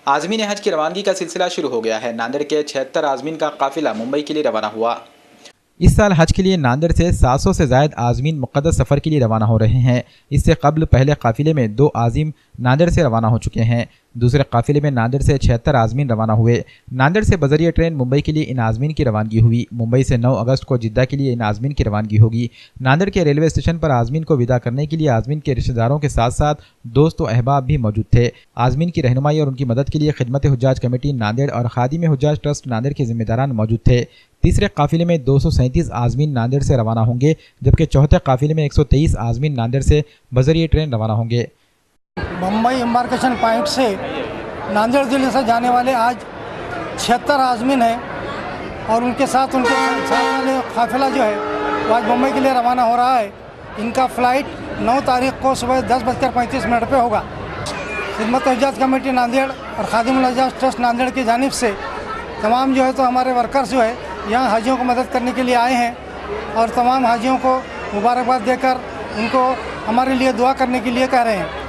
आज़मीन हज की रवानगी का सिलसिला शुरू हो गया है। नांदेड़ के 76 आज़मीन का काफिला मुंबई के लिए रवाना हुआ। इस साल हज के लिए नांदेड़ से 700 से ज़ायद आज़मीन मुक़द्दस सफ़र के लिए रवाना हो रहे हैं। इससे कबल पहले काफिले में 2 आज़िम नांदेड़ से रवाना हो चुके हैं। दूसरे काफिले में नांदेड़ से 76 आज़मीन रवाना हुए। नांदेड़ से बजरिया ट्रेन मुंबई के लिए इन आज़मीन की रवानगी हुई। मुंबई से 9 अगस्त को जिद्दा के लिए इन आज़मीन की रवानगी होगी। नांदेड़ के रेलवे स्टेशन पर आज़मीन को विदा करने के लिए आज़मीन के रिश्तेदारों के साथ साथ दोस्त व अहबाब भी मौजूद थे। आज़मीन की रहनुमाई और उनकी मदद के लिए खिदमत हुज्जाज कमेटी नांदेड़ और खादिम हुज्जाज ट्रस्ट नांदेड़ के जिम्मेदारान मौजूद थे। तीसरे काफिले में 237 आज़मीन नांदेड़ से रवाना होंगे, जबकि चौथे काफिले में 123 आज़मीन नांदेड़ से बजरिया ट्रेन रवाना होंगे। मुंबई एम्बार्केशन पॉइंट से नांदेड़ जिले से जाने वाले आज 76 आज़मीन हैं और उनके साथ साथ वाले काफिला जो है वो आज मुंबई के लिए रवाना हो रहा है। इनका फ़्लाइट 9 तारीख को सुबह 10:35 पे होगा। खिदमत हुज्जाज कमेटी नांदेड़ और खादिम हुज्जाज ट्रस्ट नांदेड़ की जानिब से तमाम जो है तो हमारे वर्कर्स जो है यहाँ हाजियों को मदद करने के लिए आए हैं और तमाम हाजियों को मुबारकबाद देकर उनको हमारे लिए दुआ करने के लिए कह रहे हैं।